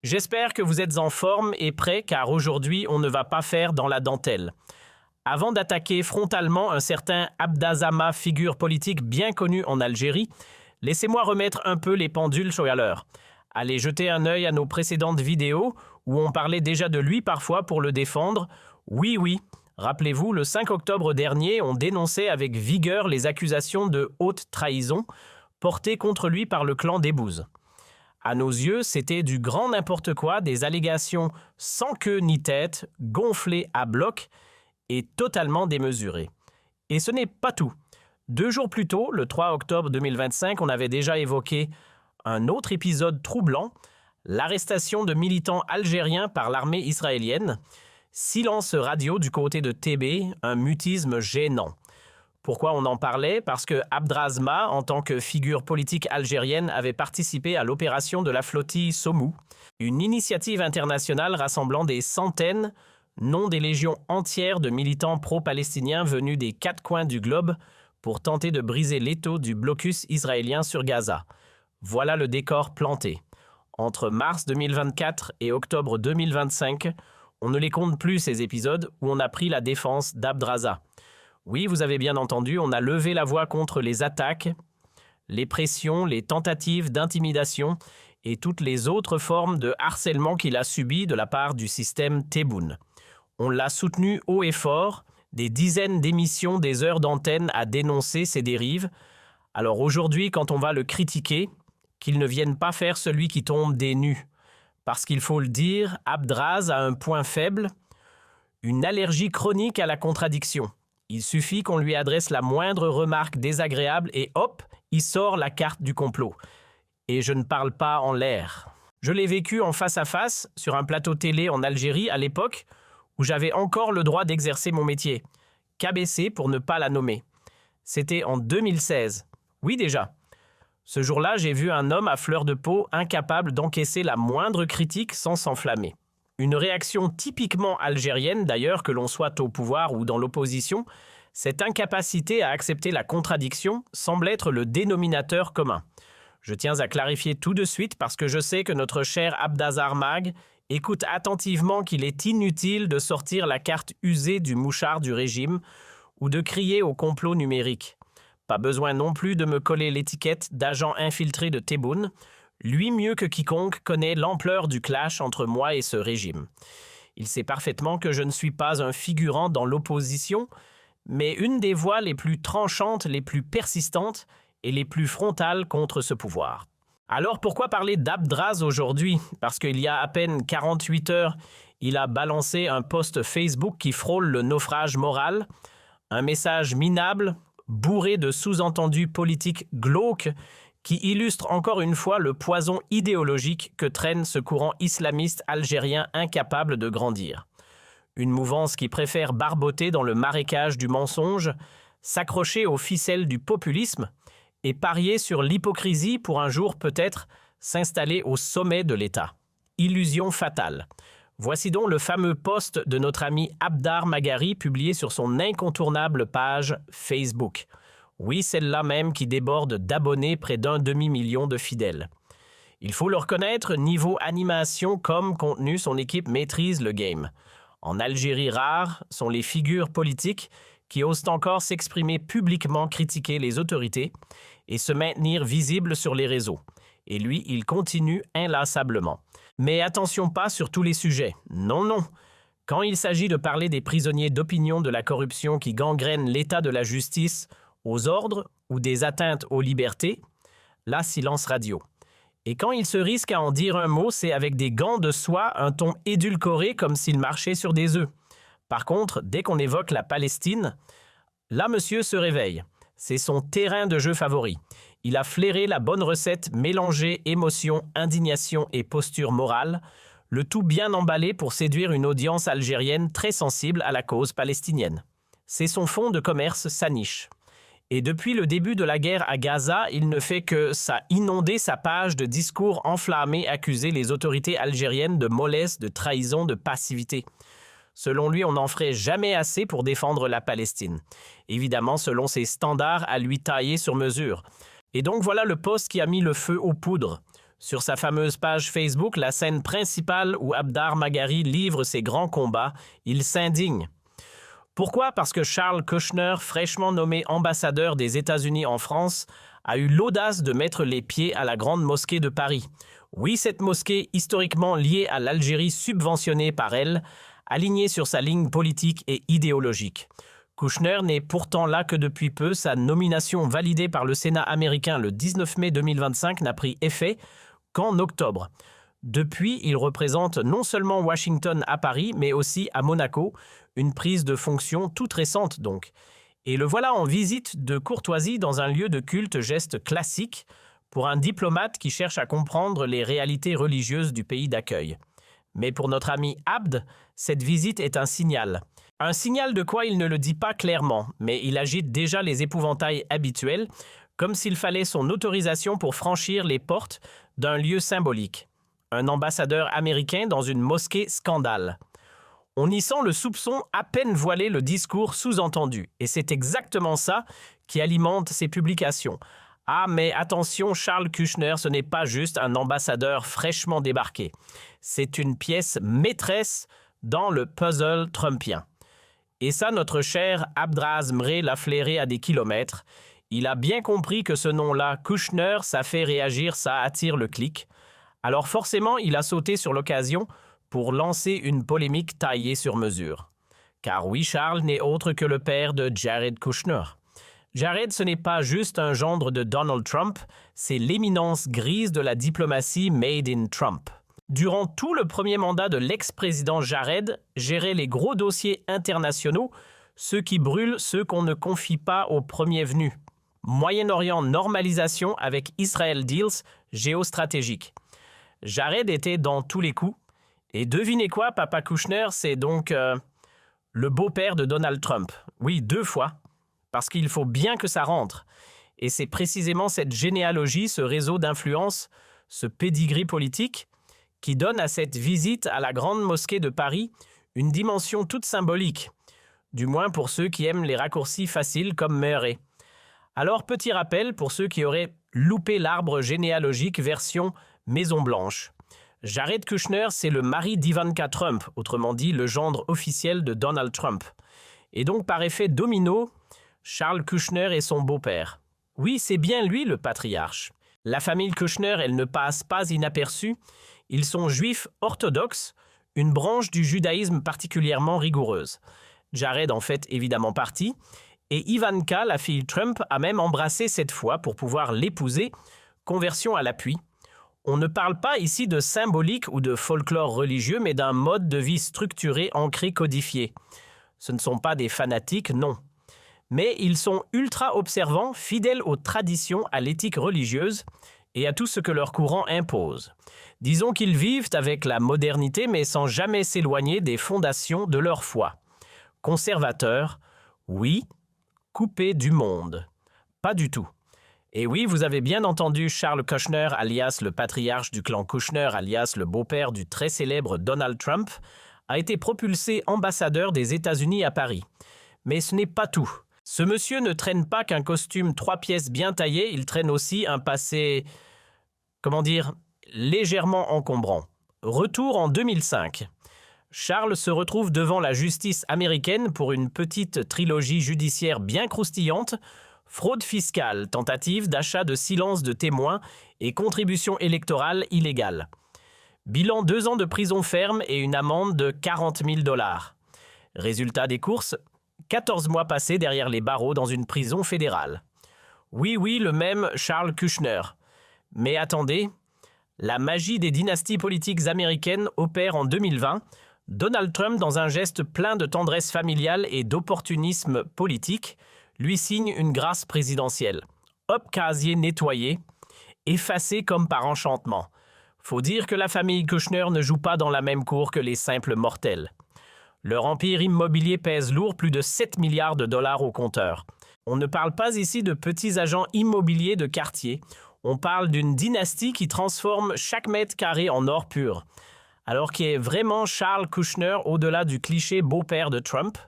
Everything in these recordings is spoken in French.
J'espère que vous êtes en forme et prêts car aujourd'hui on ne va pas faire dans la dentelle. Avant d'attaquer frontalement un certain Abdazama, figure politique bien connue en Algérie, laissez-moi remettre un peu les pendules à l'heure. Allez jeter un œil à nos précédentes vidéos où on parlait déjà de lui parfois pour le défendre. Oui, rappelez-vous, le 5 octobre dernier, on dénonçait avec vigueur les accusations de haute trahison portées contre lui par le clan des Bouzes. À nos yeux, c'était du grand n'importe quoi, des allégations sans queue ni tête, gonflées à bloc et totalement démesurées. Et ce n'est pas tout. 2 jours plus tôt, le 3 octobre 2025, on avait déjà évoqué un autre épisode troublant, l'arrestation de militants algériens par l'armée israélienne. Silence radio du côté de TB, un mutisme gênant. Pourquoi on en parlait? Parce que Abdrazma, en tant que figure politique algérienne, avait participé à l'opération de la flottille Sommou, une initiative internationale rassemblant des centaines, non des légions entières de militants pro-palestiniens venus des 4 coins du globe pour tenter de briser l'étau du blocus israélien sur Gaza. Voilà le décor planté. Entre mars 2024 et octobre 2025, on ne les compte plus ces épisodes où on a pris la défense d'Abdraza. Oui, vous avez bien entendu, on a levé la voix contre les attaques, les pressions, les tentatives d'intimidation et toutes les autres formes de harcèlement qu'il a subies de la part du système Tebboune. On l'a soutenu haut et fort, des dizaines d'émissions, des heures d'antenne à dénoncer ces dérives. Alors aujourd'hui, quand on va le critiquer, qu'il ne vienne pas faire celui qui tombe des nues. Parce qu'il faut le dire, Abdraz a un point faible, une allergie chronique à la contradiction. Il suffit qu'on lui adresse la moindre remarque désagréable et hop, il sort la carte du complot. Et je ne parle pas en l'air. Je l'ai vécu en face à face sur un plateau télé en Algérie à l'époque où j'avais encore le droit d'exercer mon métier. KBC pour ne pas la nommer. C'était en 2016. Oui déjà. Ce jour-là, j'ai vu un homme à fleur de peau incapable d'encaisser la moindre critique sans s'enflammer. Une réaction typiquement algérienne d'ailleurs, que l'on soit au pouvoir ou dans l'opposition, cette incapacité à accepter la contradiction semble être le dénominateur commun. Je tiens à clarifier tout de suite parce que je sais que notre cher Abdazar Mag écoute attentivement qu'il est inutile de sortir la carte usée du mouchard du régime ou de crier au complot numérique. Pas besoin non plus de me coller l'étiquette d'agent infiltré de Tebboune. Lui, mieux que quiconque, connaît l'ampleur du clash entre moi et ce régime. Il sait parfaitement que je ne suis pas un figurant dans l'opposition, mais une des voix les plus tranchantes, les plus persistantes et les plus frontales contre ce pouvoir. Alors pourquoi parler d'Abdraz aujourd'hui? Parce qu'il y a à peine 48 heures, il a balancé un post Facebook qui frôle le naufrage moral, un message minable, bourré de sous-entendus politiques glauques, qui illustre encore une fois le poison idéologique que traîne ce courant islamiste algérien incapable de grandir. Une mouvance qui préfère barboter dans le marécage du mensonge, s'accrocher aux ficelles du populisme et parier sur l'hypocrisie pour un jour peut-être s'installer au sommet de l'État. Illusion fatale. Voici donc le fameux post de notre ami Abdar Magari publié sur son incontournable page Facebook. Oui, celle-là même qui déborde d'abonnés près d'1 demi-million de fidèles. Il faut le reconnaître, niveau animation comme contenu, son équipe maîtrise le game. En Algérie, rares sont les figures politiques qui osent encore s'exprimer publiquement, critiquer les autorités et se maintenir visibles sur les réseaux. Et lui, il continue inlassablement. Mais attention pas sur tous les sujets. Non. Quand il s'agit de parler des prisonniers d'opinion de la corruption qui gangrènent l'état de la justice, aux ordres ou des atteintes aux libertés, là, silence radio. Et quand il se risque à en dire un mot, c'est avec des gants de soie, un ton édulcoré comme s'il marchait sur des œufs. Par contre, dès qu'on évoque la Palestine, là, monsieur se réveille. C'est son terrain de jeu favori. Il a flairé la bonne recette mélangée émotion, indignation et posture morale, le tout bien emballé pour séduire une audience algérienne très sensible à la cause palestinienne. C'est son fonds de commerce, sa niche. Et depuis le début de la guerre à Gaza, il ne fait que ça inonder sa page de discours enflammés accuser les autorités algériennes de mollesse, de trahison, de passivité. Selon lui, on n'en ferait jamais assez pour défendre la Palestine. Évidemment, selon ses standards à lui tailler sur mesure. Et donc voilà le poste qui a mis le feu aux poudres. Sur sa fameuse page Facebook, la scène principale où Abdar Maghari livre ses grands combats, il s'indigne. Pourquoi? Parce que Charles Kushner, fraîchement nommé ambassadeur des États-Unis en France, a eu l'audace de mettre les pieds à la Grande Mosquée de Paris. Oui, cette mosquée, historiquement liée à l'Algérie subventionnée par elle, alignée sur sa ligne politique et idéologique. Kushner n'est pourtant là que depuis peu. Sa nomination validée par le Sénat américain le 19 mai 2025 n'a pris effet qu'en octobre. Depuis, il représente non seulement Washington à Paris, mais aussi à Monaco, une prise de fonction toute récente donc. Et le voilà en visite de courtoisie dans un lieu de culte, geste classique pour un diplomate qui cherche à comprendre les réalités religieuses du pays d'accueil. Mais pour notre ami Abd, cette visite est un signal. Un signal de quoi il ne le dit pas clairement, mais il agite déjà les épouvantails habituels, comme s'il fallait son autorisation pour franchir les portes d'un lieu symbolique. Un ambassadeur américain dans une mosquée scandale. On y sent le soupçon à peine voilé, le discours sous-entendu. Et c'est exactement ça qui alimente ces publications. Ah, mais attention, Charles Kushner, ce n'est pas juste un ambassadeur fraîchement débarqué. C'est une pièce maîtresse dans le puzzle trumpien. Et ça, notre cher Abdraz Mré l'a flairé à des kilomètres. Il a bien compris que ce nom-là, Kushner, ça fait réagir, ça attire le clic. Alors forcément, il a sauté sur l'occasion pour lancer une polémique taillée sur mesure. Car oui, Charles n'est autre que le père de Jared Kushner. Jared, ce n'est pas juste un gendre de Donald Trump, c'est l'éminence grise de la diplomatie made in Trump. Durant tout le premier mandat de l'ex-président Jared, gérait les gros dossiers internationaux, ceux qui brûlent, ceux qu'on ne confie pas aux premiers venus. Moyen-Orient normalisation avec Israel deals géostratégiques. Jared était dans tous les coups. Et devinez quoi, Papa Kushner, c'est donc le beau-père de Donald Trump. Oui, 2 fois. Parce qu'il faut bien que ça rentre. Et c'est précisément cette généalogie, ce réseau d'influence, ce pédigree politique, qui donne à cette visite à la Grande Mosquée de Paris une dimension toute symbolique, du moins pour ceux qui aiment les raccourcis faciles comme Murray. Alors, petit rappel pour ceux qui auraient loupé l'arbre généalogique version Maison-Blanche. Jared Kushner, c'est le mari d'Ivanka Trump, autrement dit le gendre officiel de Donald Trump. Et donc, par effet domino, Charles Kushner est son beau-père. Oui, c'est bien lui le patriarche. La famille Kushner, elle ne passe pas inaperçue. Ils sont juifs orthodoxes, une branche du judaïsme particulièrement rigoureuse. Jared en fait évidemment partie, et Ivanka, la fille Trump, a même embrassé cette fois pour pouvoir l'épouser, conversion à l'appui. On ne parle pas ici de symbolique ou de folklore religieux, mais d'un mode de vie structuré, ancré, codifié. Ce ne sont pas des fanatiques, non. Mais ils sont ultra observants, fidèles aux traditions, à l'éthique religieuse et à tout ce que leur courant impose. Disons qu'ils vivent avec la modernité, mais sans jamais s'éloigner des fondations de leur foi. Conservateurs, oui. Coupés du monde, pas du tout. Et oui, vous avez bien entendu, Charles Kushner, alias le patriarche du clan Kushner, alias le beau-père du très célèbre Donald Trump, a été propulsé ambassadeur des États-Unis à Paris. Mais ce n'est pas tout. Ce monsieur ne traîne pas qu'un costume 3 pièces bien taillé, il traîne aussi un passé, légèrement encombrant. Retour en 2005. Charles se retrouve devant la justice américaine pour une petite trilogie judiciaire bien croustillante, fraude fiscale, tentative d'achat de silence de témoins et contribution électorale illégale. Bilan 2 ans de prison ferme et une amende de 40 000 $. Résultat des courses, 14 mois passés derrière les barreaux dans une prison fédérale. Oui, le même Charles Kushner. Mais attendez, la magie des dynasties politiques américaines opère en 2020. Donald Trump, dans un geste plein de tendresse familiale et d'opportunisme politique, lui signe une grâce présidentielle. Hop, casier nettoyé, effacé comme par enchantement. Faut dire que la famille Kushner ne joue pas dans la même cour que les simples mortels. Leur empire immobilier pèse lourd, plus de 7 milliards de $ au compteur. On ne parle pas ici de petits agents immobiliers de quartier. On parle d'une dynastie qui transforme chaque mètre carré en or pur. Alors qui est vraiment Charles Kushner au-delà du cliché beau-père de Trump?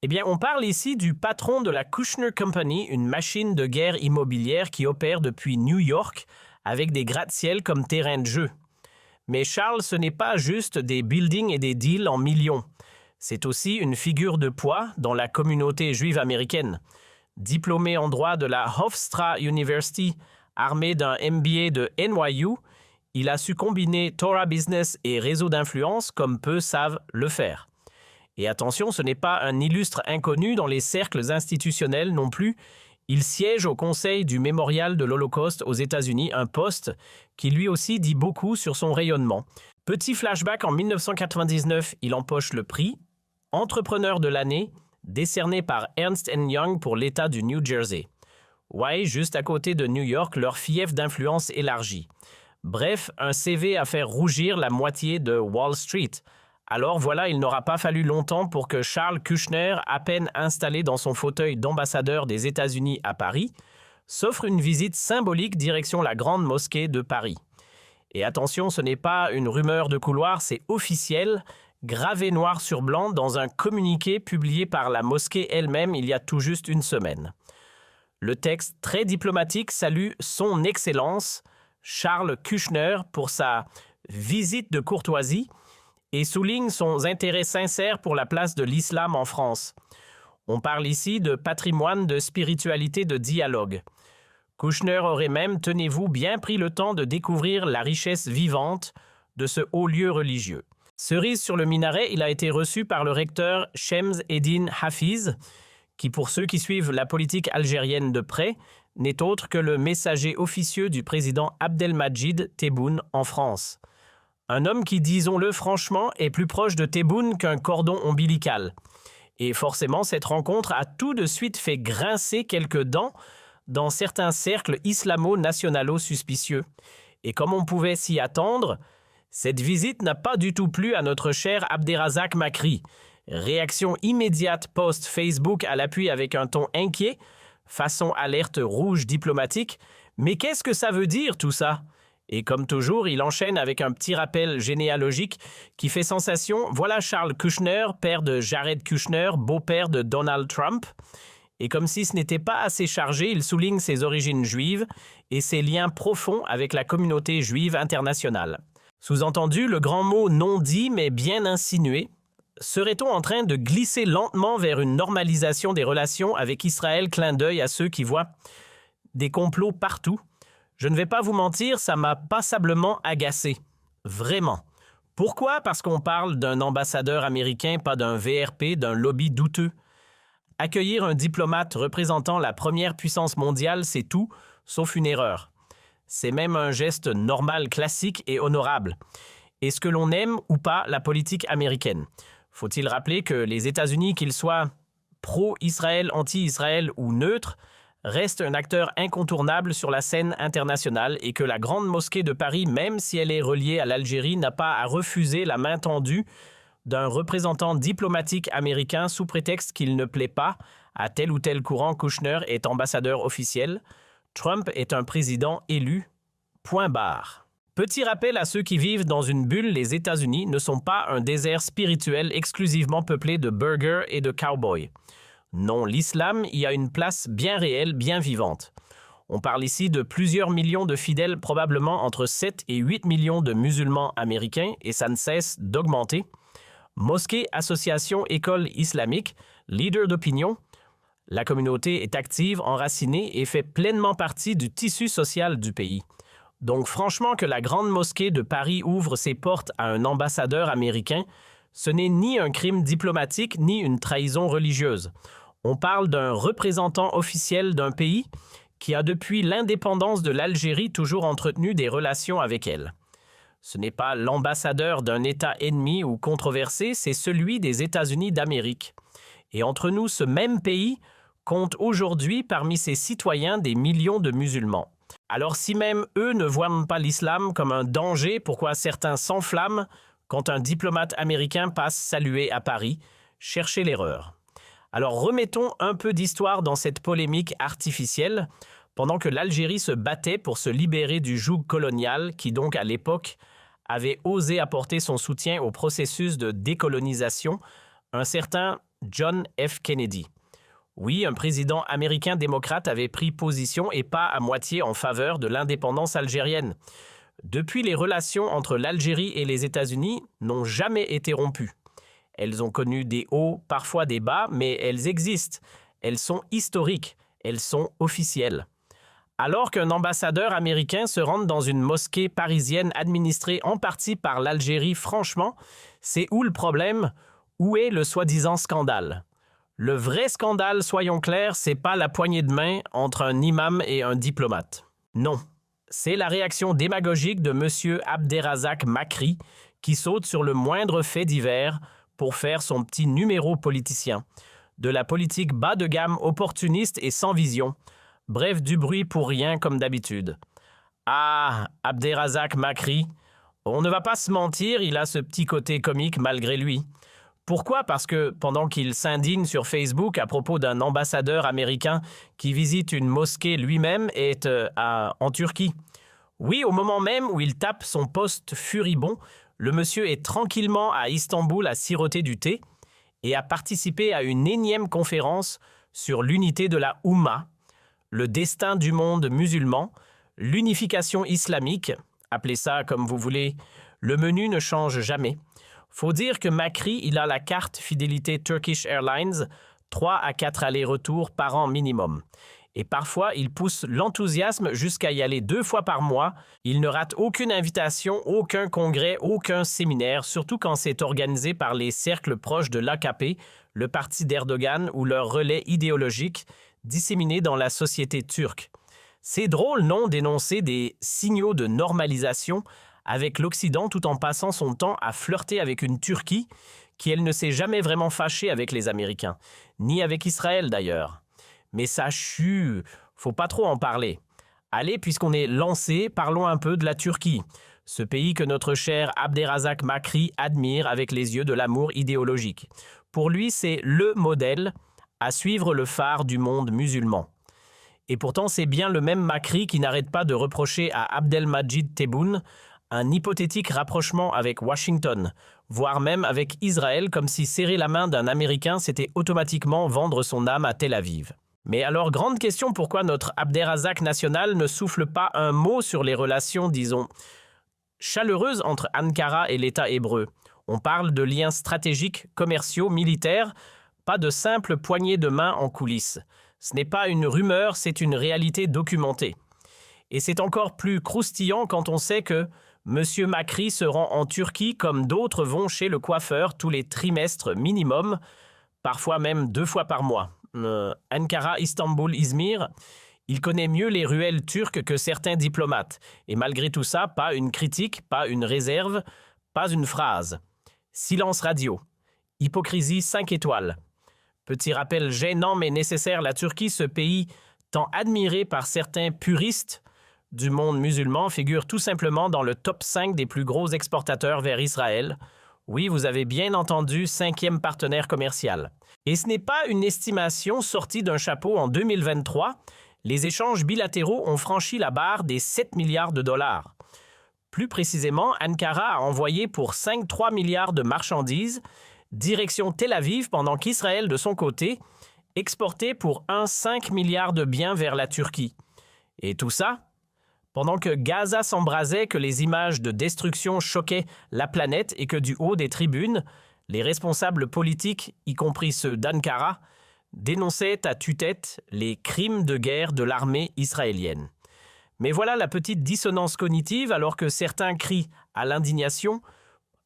Eh bien, on parle ici du patron de la Kushner Company, une machine de guerre immobilière qui opère depuis New York avec des gratte-ciel comme terrain de jeu. Mais Charles, ce n'est pas juste des buildings et des deals en millions. C'est aussi une figure de poids dans la communauté juive américaine. Diplômé en droit de la Hofstra University, armé d'un MBA de NYU, il a su combiner Torah Business et réseau d'influence comme peu savent le faire. Et attention, ce n'est pas un illustre inconnu dans les cercles institutionnels non plus. Il siège au conseil du Mémorial de l'Holocauste aux États-Unis, un poste qui lui aussi dit beaucoup sur son rayonnement. Petit flashback, en 1999, il empoche le prix Entrepreneur de l'année, décerné par Ernst & Young pour l'État du New Jersey. Ouais, juste à côté de New York, leur fief d'influence élargie. Bref, un CV à faire rougir la moitié de Wall Street. Alors voilà, il n'aura pas fallu longtemps pour que Charles Kushner, à peine installé dans son fauteuil d'ambassadeur des États-Unis à Paris, s'offre une visite symbolique direction la Grande Mosquée de Paris. Et attention, ce n'est pas une rumeur de couloir, c'est officiel, gravé noir sur blanc dans un communiqué publié par la mosquée elle-même il y a tout juste une semaine. Le texte très diplomatique salue son Excellence, Charles Kushner, pour sa visite de courtoisie et souligne son intérêt sincère pour la place de l'islam en France. On parle ici de patrimoine de spiritualité de dialogue. Kushner aurait même, tenez-vous, bien pris le temps de découvrir la richesse vivante de ce haut lieu religieux. Cerise sur le minaret, il a été reçu par le recteur Shems Eddin Hafiz, qui, pour ceux qui suivent la politique algérienne de près, n'est autre que le messager officieux du président Abdelmadjid Tebboune en France. Un homme qui, disons-le franchement, est plus proche de Tebboune qu'un cordon ombilical. Et forcément, cette rencontre a tout de suite fait grincer quelques dents dans certains cercles islamo-nationalo-suspicieux. Et comme on pouvait s'y attendre, cette visite n'a pas du tout plu à notre cher Abderrazak Makri. Réaction immédiate post-Facebook à l'appui avec un ton inquiet, façon alerte rouge diplomatique. Mais qu'est-ce que ça veut dire tout ça ? Et comme toujours, il enchaîne avec un petit rappel généalogique qui fait sensation. Voilà Charles Kushner, père de Jared Kushner, beau-père de Donald Trump. Et comme si ce n'était pas assez chargé, il souligne ses origines juives et ses liens profonds avec la communauté juive internationale. Sous-entendu, le grand mot non dit mais bien insinué. Serait-on en train de glisser lentement vers une normalisation des relations avec Israël, clin d'œil à ceux qui voient des complots partout? Je ne vais pas vous mentir, ça m'a passablement agacé. Vraiment. Pourquoi? Parce qu'on parle d'un ambassadeur américain, pas d'un VRP, d'un lobby douteux. Accueillir un diplomate représentant la première puissance mondiale, c'est tout, sauf une erreur. C'est même un geste normal, classique et honorable. Est-ce que l'on aime ou pas la politique américaine? Faut-il rappeler que les États-Unis, qu'ils soient pro-Israël, anti-Israël ou neutres, reste un acteur incontournable sur la scène internationale et que la Grande Mosquée de Paris, même si elle est reliée à l'Algérie, n'a pas à refuser la main tendue d'un représentant diplomatique américain sous prétexte qu'il ne plaît pas à tel ou tel courant. Kushner est ambassadeur officiel. Trump est un président élu. Point barre. Petit rappel à ceux qui vivent dans une bulle, les États-Unis ne sont pas un désert spirituel exclusivement peuplé de burgers et de cow-boys. Non, l'islam y a une place bien réelle, bien vivante. On parle ici de plusieurs millions de fidèles, probablement entre 7 et 8 millions de musulmans américains, et ça ne cesse d'augmenter. Mosquées, associations, écoles islamiques, leaders d'opinion. La communauté est active, enracinée et fait pleinement partie du tissu social du pays. Donc franchement, que la Grande Mosquée de Paris ouvre ses portes à un ambassadeur américain, ce n'est ni un crime diplomatique ni une trahison religieuse. On parle d'un représentant officiel d'un pays qui a depuis l'indépendance de l'Algérie toujours entretenu des relations avec elle. Ce n'est pas l'ambassadeur d'un État ennemi ou controversé, c'est celui des États-Unis d'Amérique. Et entre nous, ce même pays compte aujourd'hui parmi ses citoyens des millions de musulmans. Alors si même eux ne voient pas l'islam comme un danger, pourquoi certains s'enflamment quand un diplomate américain passe saluer à Paris? Cherchez l'erreur. Alors remettons un peu d'histoire dans cette polémique artificielle, pendant que l'Algérie se battait pour se libérer du joug colonial qui donc à l'époque avait osé apporter son soutien au processus de décolonisation, un certain John F. Kennedy. Oui, un président américain démocrate avait pris position et pas à moitié en faveur de l'indépendance algérienne. Depuis, les relations entre l'Algérie et les États-Unis n'ont jamais été rompues. Elles ont connu des hauts, parfois des bas, mais elles existent. Elles sont historiques, elles sont officielles. Alors qu'un ambassadeur américain se rende dans une mosquée parisienne administrée en partie par l'Algérie, franchement, c'est où le problème? Où est le soi-disant scandale? Le vrai scandale, soyons clairs, c'est pas la poignée de main entre un imam et un diplomate. Non, c'est la réaction démagogique de M. Abderrazak Makri qui saute sur le moindre fait divers pour faire son petit numéro politicien. De la politique bas de gamme opportuniste et sans vision. Bref, du bruit pour rien comme d'habitude. Ah, Abderrazak Makri, on ne va pas se mentir, il a ce petit côté comique malgré lui. Pourquoi? Parce que pendant qu'il s'indigne sur Facebook à propos d'un ambassadeur américain qui visite une mosquée lui-même est en Turquie. Oui, au moment même où il tape son post furibond, le monsieur est tranquillement à Istanbul à siroter du thé et a participé à une énième conférence sur l'unité de la Oumma, le destin du monde musulman, l'unification islamique, appelez ça comme vous voulez, le menu ne change jamais. Faut dire que Makri, il a la carte fidélité Turkish Airlines, 3 à 4 allers-retours par an minimum. Et parfois, il pousse l'enthousiasme jusqu'à y aller 2 fois par mois. Il ne rate aucune invitation, aucun congrès, aucun séminaire, surtout quand c'est organisé par les cercles proches de l'AKP, le parti d'Erdogan ou leur relais idéologique, disséminés dans la société turque. C'est drôle, non, d'énoncer des signaux de normalisation avec l'Occident tout en passant son temps à flirter avec une Turquie qui, elle, ne s'est jamais vraiment fâchée avec les Américains, ni avec Israël d'ailleurs. Mais ça faut pas trop en parler. Allez, puisqu'on est lancé, parlons un peu de la Turquie, ce pays que notre cher Abderrazak Makri admire avec les yeux de l'amour idéologique. Pour lui, c'est le modèle à suivre, le phare du monde musulman. Et pourtant, c'est bien le même Makri qui n'arrête pas de reprocher à Abdelmadjid Tebboune un hypothétique rapprochement avec Washington, voire même avec Israël, comme si serrer la main d'un Américain, c'était automatiquement vendre son âme à Tel Aviv. Mais alors, grande question, pourquoi notre Abderrazak national ne souffle pas un mot sur les relations, disons, chaleureuses entre Ankara et l'État hébreu? On parle de liens stratégiques, commerciaux, militaires, pas de simples poignées de main en coulisses. Ce n'est pas une rumeur, c'est une réalité documentée. Et c'est encore plus croustillant quand on sait que M. Makri se rend en Turquie comme d'autres vont chez le coiffeur tous les trimestres minimum, parfois même 2 fois par mois. Ankara, Istanbul, Izmir, il connaît mieux les ruelles turques que certains diplomates. Et malgré tout ça, pas une critique, pas une réserve, pas une phrase. Silence radio. Hypocrisie 5 étoiles. Petit rappel gênant mais nécessaire, la Turquie, ce pays tant admiré par certains puristes du monde musulman, figure tout simplement dans le top 5 des plus gros exportateurs vers Israël. Oui, vous avez bien entendu, 5e partenaire commercial. Et ce n'est pas une estimation sortie d'un chapeau en 2023. Les échanges bilatéraux ont franchi la barre des 7 milliards de dollars. Plus précisément, Ankara a envoyé pour 5,3 milliards de marchandises, direction Tel Aviv, pendant qu'Israël, de son côté, exportait pour 1,5 milliard de biens vers la Turquie. Et tout ça pendant que Gaza s'embrasait, que les images de destruction choquaient la planète et que du haut des tribunes, les responsables politiques, y compris ceux d'Ankara, dénonçaient à tue-tête les crimes de guerre de l'armée israélienne. Mais voilà la petite dissonance cognitive, alors que certains crient à l'indignation,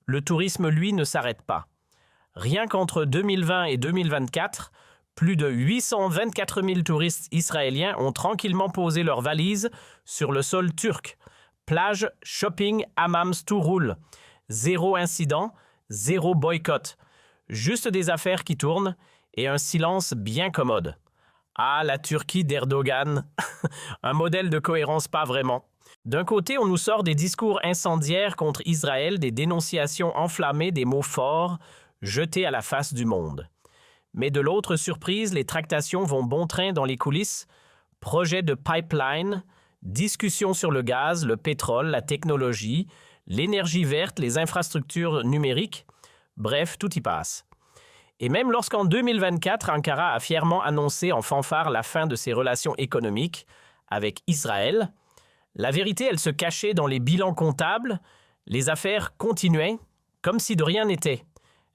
le tourisme, lui, ne s'arrête pas. Rien qu'entre 2020 et 2024, plus de 824 000 touristes israéliens ont tranquillement posé leurs valises sur le sol turc. Plage, shopping, hammams, tout roule. 0 incident, 0 boycott. Juste des affaires qui tournent et un silence bien commode. Ah, la Turquie d'Erdogan. Un modèle de cohérence pas vraiment. D'un côté, on nous sort des discours incendiaires contre Israël, des dénonciations enflammées, des mots forts, jetés à la face du monde. Mais de l'autre, surprise, les tractations vont bon train dans les coulisses. Projet de pipeline, discussions sur le gaz, le pétrole, la technologie, l'énergie verte, les infrastructures numériques. Bref, tout y passe. Et même lorsqu'en 2024, Ankara a fièrement annoncé en fanfare la fin de ses relations économiques avec Israël, la vérité, elle se cachait dans les bilans comptables, les affaires continuaient comme si de rien n'était.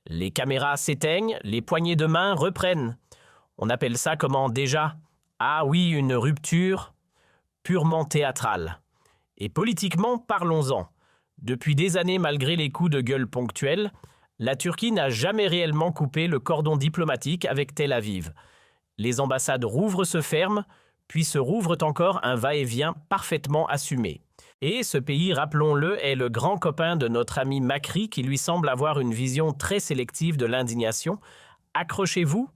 Les caméras s'éteignent, les poignées de main reprennent. On appelle ça comment déjà? Ah oui, une rupture purement théâtrale. Et politiquement, parlons-en. Depuis des années, malgré les coups de gueule ponctuels, la Turquie n'a jamais réellement coupé le cordon diplomatique avec Tel Aviv. Les ambassades rouvrent se ferment, puis se rouvrent encore un va-et-vient parfaitement assumé. Et ce pays, rappelons-le, est le grand copain de notre ami Makri qui lui semble avoir une vision très sélective de l'indignation. Accrochez-vous,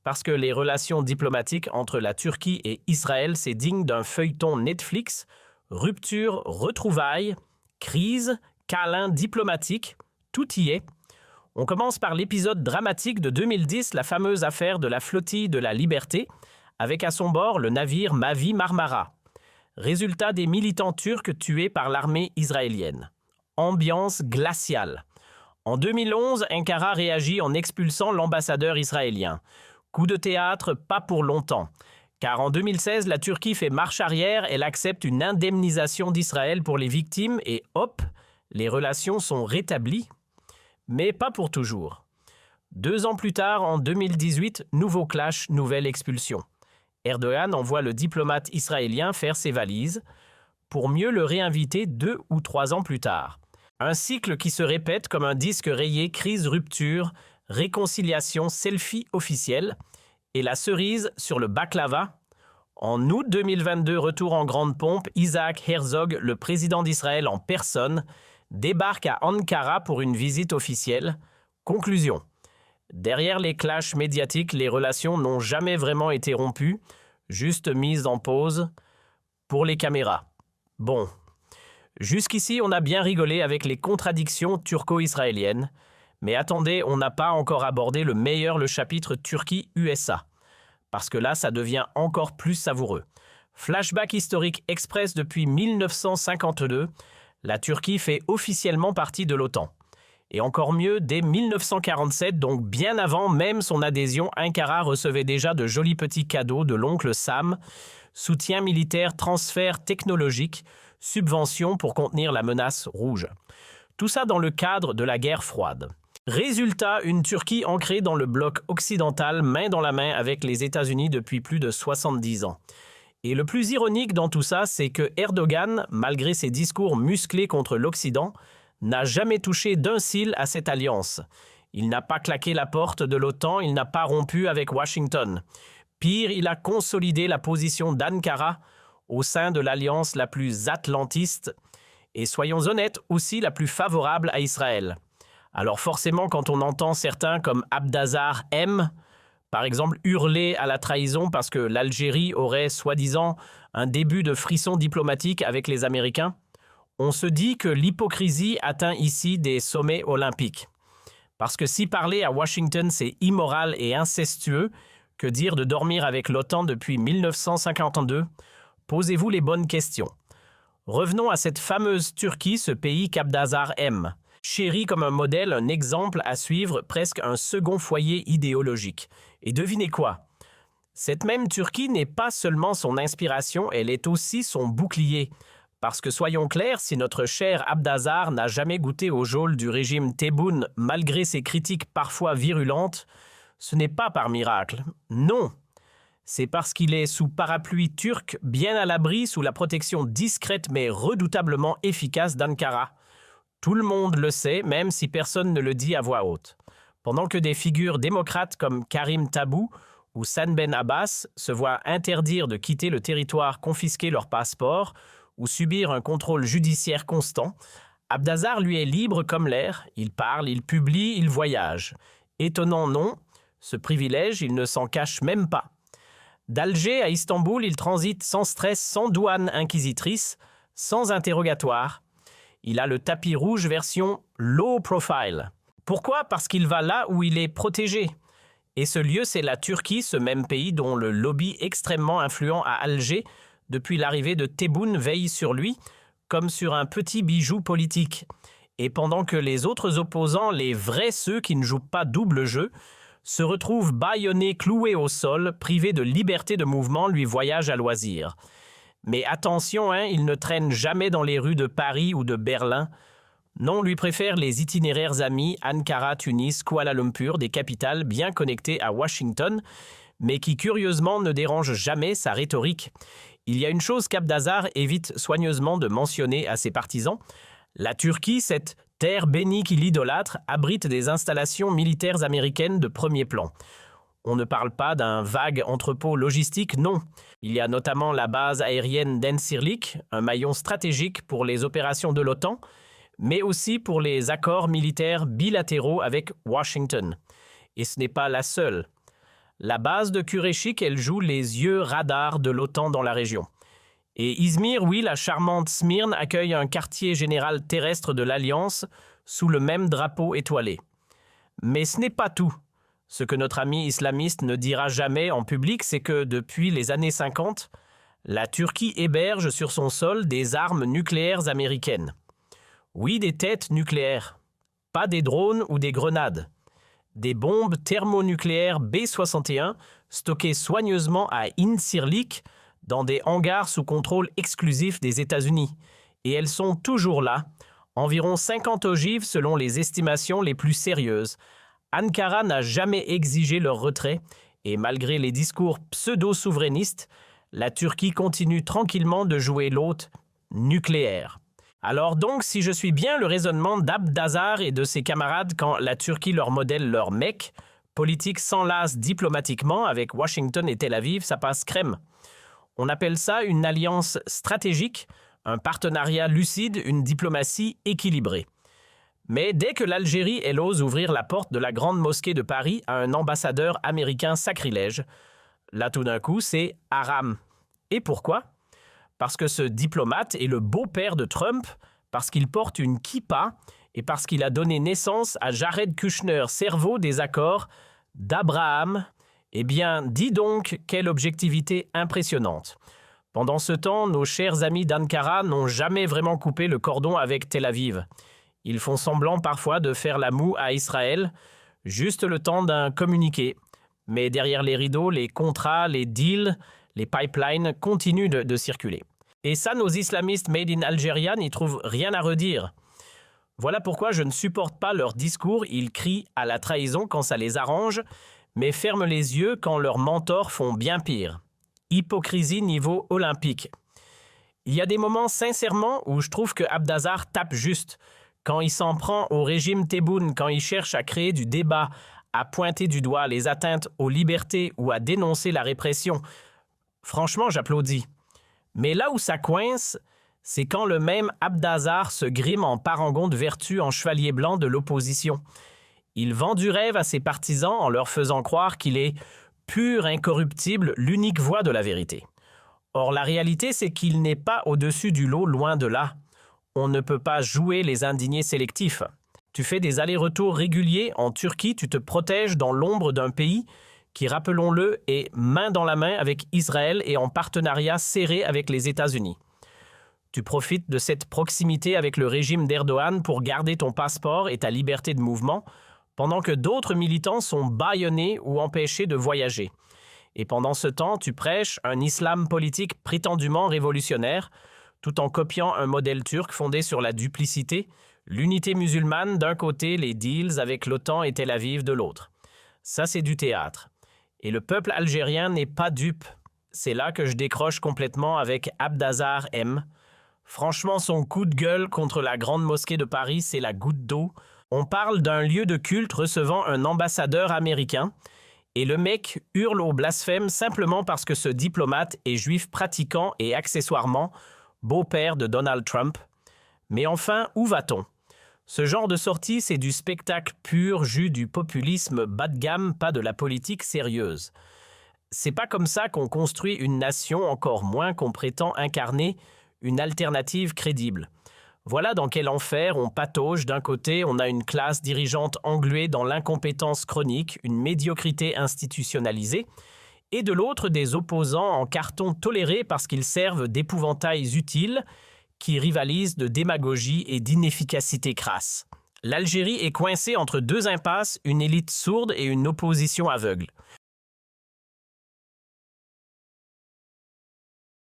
parce que les relations diplomatiques entre la Turquie et Israël, c'est digne d'un feuilleton Netflix. Rupture, retrouvailles, crise, câlin diplomatique, tout y est. On commence par l'épisode dramatique de 2010, la fameuse affaire de la flottille de la Liberté, avec à son bord le navire Mavi Marmara. Résultat des militants turcs tués par l'armée israélienne. Ambiance glaciale. En 2011, Ankara réagit en expulsant l'ambassadeur israélien. Coup de théâtre, pas pour longtemps. Car en 2016, la Turquie fait marche arrière, elle accepte une indemnisation d'Israël pour les victimes et hop, les relations sont rétablies. Mais pas pour toujours. 2 ans plus tard, en 2018, nouveau clash, nouvelle expulsion. Erdogan envoie le diplomate israélien faire ses valises pour mieux le réinviter 2 ou 3 ans plus tard. Un cycle qui se répète comme un disque rayé crise-rupture, réconciliation, selfie officiel et la cerise sur le baklava. En août 2022, retour en grande pompe, Isaac Herzog, le président d'Israël en personne, débarque à Ankara pour une visite officielle. Conclusion. Derrière les clashs médiatiques, les relations n'ont jamais vraiment été rompues, juste mises en pause pour les caméras. Bon, jusqu'ici on a bien rigolé avec les contradictions turco-israéliennes, mais attendez, on n'a pas encore abordé le chapitre Turquie-USA, parce que là ça devient encore plus savoureux. Flashback historique express depuis 1952, la Turquie fait officiellement partie de l'OTAN. Et encore mieux, dès 1947, donc bien avant même son adhésion, Ankara recevait déjà de jolis petits cadeaux de l'oncle Sam, soutien militaire, transfert technologique, subventions pour contenir la menace rouge. Tout ça dans le cadre de la guerre froide. Résultat, une Turquie ancrée dans le bloc occidental, main dans la main avec les États-Unis depuis plus de 70 ans. Et le plus ironique dans tout ça, c'est que Erdogan, malgré ses discours musclés contre l'Occident, n'a jamais touché d'un cil à cette alliance. Il n'a pas claqué la porte de l'OTAN, il n'a pas rompu avec Washington. Pire, il a consolidé la position d'Ankara au sein de l'alliance la plus atlantiste et, soyons honnêtes, aussi la plus favorable à Israël. Alors forcément, quand on entend certains comme Abdazar M, par exemple, hurler à la trahison parce que l'Algérie aurait, soi-disant, un début de frisson diplomatique avec les Américains, on se dit que l'hypocrisie atteint ici des sommets olympiques. Parce que si parler à Washington c'est immoral et incestueux, que dire de dormir avec l'OTAN depuis 1952? Posez-vous les bonnes questions. Revenons à cette fameuse Turquie, ce pays qu'Abdazar aime. Chéri comme un modèle, un exemple à suivre, presque un second foyer idéologique. Et devinez quoi? Cette même Turquie n'est pas seulement son inspiration, elle est aussi son bouclier. Parce que soyons clairs, si notre cher Abdazar n'a jamais goûté au geôle du régime Tebboune malgré ses critiques parfois virulentes, ce n'est pas par miracle. Non, c'est parce qu'il est sous parapluie turc, bien à l'abri sous la protection discrète mais redoutablement efficace d'Ankara. Tout le monde le sait, même si personne ne le dit à voix haute. Pendant que des figures démocrates comme Karim Tabou ou San Ben Abbas se voient interdire de quitter le territoire, confisquer leur passeport ou subir un contrôle judiciaire constant, Abdazar lui est libre comme l'air, il parle, il publie, il voyage. Étonnant non, ce privilège, il ne s'en cache même pas. D'Alger à Istanbul, il transite sans stress, sans douane inquisitrice, sans interrogatoire. Il a le tapis rouge version low profile. Pourquoi? Parce qu'il va là où il est protégé. Et ce lieu, c'est la Turquie, ce même pays dont le lobby extrêmement influent à Alger depuis l'arrivée de Tebboune veille sur lui comme sur un petit bijou politique. Et pendant que les autres opposants, les vrais ceux qui ne jouent pas double jeu, se retrouve bâillonné, cloué au sol, privé de liberté de mouvement, lui voyage à loisir. Mais attention, il ne traîne jamais dans les rues de Paris ou de Berlin. Non, lui préfère les itinéraires amis Ankara, Tunis, Kuala Lumpur, des capitales bien connectées à Washington, mais qui curieusement ne dérangent jamais sa rhétorique. Il y a une chose qu'Abdazar évite soigneusement de mentionner à ses partisans. La Turquie, cette terre bénie qu'il idolâtre, abrite des installations militaires américaines de premier plan. On ne parle pas d'un vague entrepôt logistique, non. Il y a notamment la base aérienne d'Encirlik, un maillon stratégique pour les opérations de l'OTAN, mais aussi pour les accords militaires bilatéraux avec Washington. Et ce n'est pas la seule. La base de Kureşik, elle joue les yeux radars de l'OTAN dans la région. Et Izmir, oui, la charmante Smyrne accueille un quartier général terrestre de l'Alliance sous le même drapeau étoilé. Mais ce n'est pas tout. Ce que notre ami islamiste ne dira jamais en public, c'est que depuis les années 50, la Turquie héberge sur son sol des armes nucléaires américaines. Oui, des têtes nucléaires, pas des drones ou des grenades. Des bombes thermonucléaires B-61 stockées soigneusement à Incirlik dans des hangars sous contrôle exclusif des États-Unis. Et elles sont toujours là, environ 50 ogives selon les estimations les plus sérieuses. Ankara n'a jamais exigé leur retrait et malgré les discours pseudo-souverainistes, la Turquie continue tranquillement de jouer l'hôte nucléaire. Alors donc, si je suis bien le raisonnement d'Abdazar et de ses camarades quand la Turquie leur modèle leur mec, politique s'enlace diplomatiquement avec Washington et Tel Aviv, ça passe crème. On appelle ça une alliance stratégique, un partenariat lucide, une diplomatie équilibrée. Mais dès que l'Algérie, elle ose ouvrir la porte de la grande mosquée de Paris à un ambassadeur américain sacrilège, là tout d'un coup c'est haram. Et pourquoi ? Parce que ce diplomate est le beau-père de Trump, parce qu'il porte une kippa et parce qu'il a donné naissance à Jared Kushner, cerveau des accords d'Abraham. Eh bien, dis donc, quelle objectivité impressionnante. Pendant ce temps, nos chers amis d'Ankara n'ont jamais vraiment coupé le cordon avec Tel Aviv. Ils font semblant parfois de faire la moue à Israël, juste le temps d'un communiqué. Mais derrière les rideaux, les contrats, les deals, les pipelines continuent de circuler. Et ça, nos islamistes made in Algeria n'y trouvent rien à redire. Voilà pourquoi je ne supporte pas leurs discours. Ils crient à la trahison quand ça les arrange, mais ferment les yeux quand leurs mentors font bien pire. Hypocrisie niveau olympique. Il y a des moments, sincèrement, où je trouve que Abdazar tape juste. Quand il s'en prend au régime Tebboune, quand il cherche à créer du débat, à pointer du doigt les atteintes aux libertés ou à dénoncer la répression, franchement, j'applaudis. Mais là où ça coince, c'est quand le même Abdazar se grime en parangon de vertu en chevalier blanc de l'opposition. Il vend du rêve à ses partisans en leur faisant croire qu'il est pur, incorruptible, l'unique voie de la vérité. Or, la réalité, c'est qu'il n'est pas au-dessus du lot, loin de là. On ne peut pas jouer les indignés sélectifs. Tu fais des allers-retours réguliers en Turquie, tu te protèges dans l'ombre d'un pays qui, rappelons-le, est main dans la main avec Israël et en partenariat serré avec les États-Unis. Tu profites de cette proximité avec le régime d'Erdogan pour garder ton passeport et ta liberté de mouvement, pendant que d'autres militants sont bâillonnés ou empêchés de voyager. Et pendant ce temps, tu prêches un islam politique prétendument révolutionnaire, tout en copiant un modèle turc fondé sur la duplicité, l'unité musulmane d'un côté, les deals avec l'OTAN et Tel Aviv de l'autre. Ça, c'est du théâtre. Et le peuple algérien n'est pas dupe. C'est là que je décroche complètement avec Abdazar M. Franchement, son coup de gueule contre la grande mosquée de Paris, c'est la goutte d'eau. On parle d'un lieu de culte recevant un ambassadeur américain et le mec hurle au blasphème simplement parce que ce diplomate est juif pratiquant et accessoirement beau-père de Donald Trump. Mais enfin, où va-t-on ? Ce genre de sortie, c'est du spectacle pur, jus du populisme bas de gamme, pas de la politique sérieuse. C'est pas comme ça qu'on construit une nation, encore moins qu'on prétend incarner une alternative crédible. Voilà dans quel enfer on patauge. D'un côté, on a une classe dirigeante engluée dans l'incompétence chronique, une médiocrité institutionnalisée, et de l'autre, des opposants en carton tolérés parce qu'ils servent d'épouvantails utiles qui rivalisent de démagogie et d'inefficacité crasse. L'Algérie est coincée entre deux impasses, une élite sourde et une opposition aveugle.